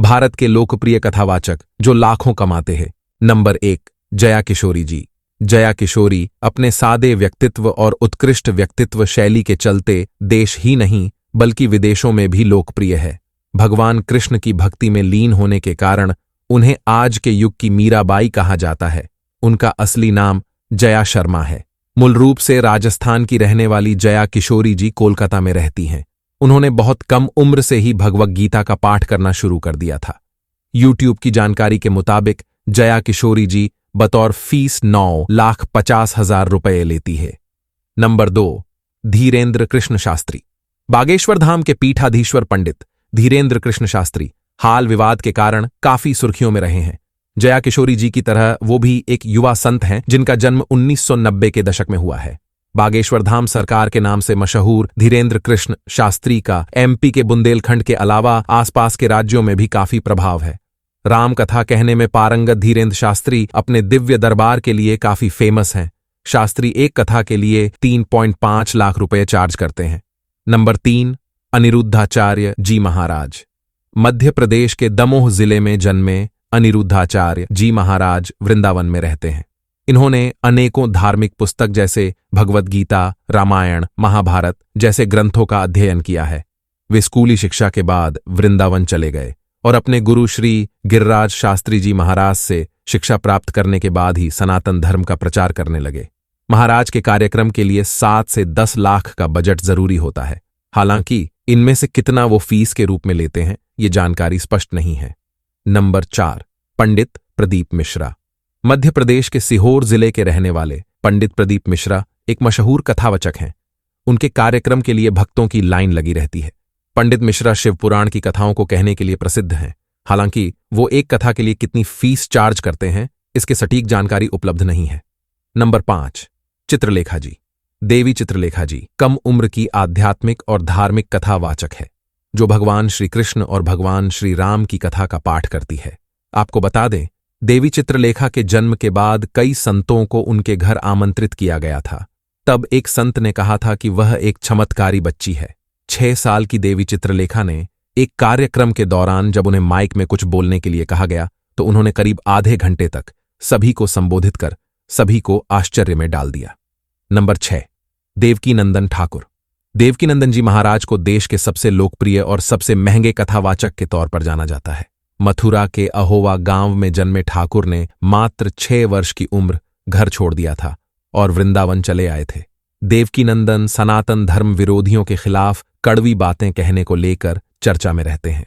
भारत के लोकप्रिय कथावाचक जो लाखों कमाते हैं। नंबर 1, जया किशोरी जी। जया किशोरी अपने सादे व्यक्तित्व और उत्कृष्ट व्यक्तित्व शैली के चलते देश ही नहीं बल्कि विदेशों में भी लोकप्रिय है। भगवान कृष्ण की भक्ति में लीन होने के कारण उन्हें आज के युग की मीराबाई कहा जाता है। उनका असली नाम जया शर्मा है। मूल रूप से राजस्थान की रहने वाली जया किशोरी जी कोलकाता में रहती हैं। उन्होंने बहुत कम उम्र से ही भगवद गीता का पाठ करना शुरू कर दिया था। यूट्यूब की जानकारी के मुताबिक जया किशोरी जी बतौर फीस 9,50,000 रुपये लेती है। नंबर 2, धीरेन्द्र कृष्ण शास्त्री। बागेश्वर धाम के पीठाधीश्वर पंडित धीरेन्द्र कृष्ण शास्त्री हाल विवाद के कारण काफी सुर्खियों में रहे हैं। जया किशोरी जी की तरह वो भी एक युवा संत हैं जिनका जन्म 1990 के दशक में हुआ है। बागेश्वर धाम सरकार के नाम से मशहूर धीरेन्द्र कृष्ण शास्त्री का एमपी के बुंदेलखंड के अलावा आसपास के राज्यों में भी काफी प्रभाव है। राम कथा कहने में पारंगत धीरेन्द्र शास्त्री अपने दिव्य दरबार के लिए काफी फेमस हैं। शास्त्री एक कथा के लिए 3.5 लाख रुपए चार्ज करते हैं। नंबर 3, अनिरुद्धाचार्य जी महाराज। मध्य प्रदेश के दमोह जिले में जन्मे अनिरुद्धाचार्य जी महाराज वृंदावन में रहते हैं। इन्होंने अनेकों धार्मिक पुस्तक जैसे भगवद गीता, रामायण, महाभारत जैसे ग्रंथों का अध्ययन किया है। वे स्कूली शिक्षा के बाद वृंदावन चले गए और अपने गुरु श्री गिरिराज शास्त्री जी महाराज से शिक्षा प्राप्त करने के बाद ही सनातन धर्म का प्रचार करने लगे। महाराज के कार्यक्रम के लिए 7 से 10 लाख का बजट जरूरी होता है। हालांकि इनमें से कितना वो फीस के रूप में लेते हैं ये जानकारी स्पष्ट नहीं है। नंबर 4, पंडित प्रदीप मिश्रा। मध्य प्रदेश के सीहोर जिले के रहने वाले पंडित प्रदीप मिश्रा एक मशहूर कथावचक हैं। उनके कार्यक्रम के लिए भक्तों की लाइन लगी रहती है। पंडित मिश्रा शिव पुराण की कथाओं को कहने के लिए प्रसिद्ध हैं। हालांकि वो एक कथा के लिए कितनी फीस चार्ज करते हैं इसकी सटीक जानकारी उपलब्ध नहीं है। नंबर 5, चित्रलेखा जी। देवी चित्रलेखा जी कम उम्र की आध्यात्मिक और धार्मिक कथावाचक है जो भगवान श्री कृष्ण और भगवान श्री राम की कथा का पाठ करती है। आपको बता दें, देवी चित्रलेखा के जन्म के बाद कई संतों को उनके घर आमंत्रित किया गया था। तब एक संत ने कहा था कि वह एक चमत्कारी बच्ची है। 6 साल की देवी चित्रलेखा ने एक कार्यक्रम के दौरान जब उन्हें माइक में कुछ बोलने के लिए कहा गया तो उन्होंने करीब आधे घंटे तक सभी को संबोधित कर सभी को आश्चर्य में डाल दिया। नंबर 6, देवकीनंदन ठाकुर। देवकीनंदन जी महाराज को देश के सबसे लोकप्रिय और सबसे महंगे कथावाचक के तौर पर जाना जाता है। मथुरा के अहोवा गांव में जन्मे ठाकुर ने मात्र 6 वर्ष की उम्र घर छोड़ दिया था और वृंदावन चले आए थे। देवकीनंदन सनातन धर्म विरोधियों के खिलाफ कड़वी बातें कहने को लेकर चर्चा में रहते हैं।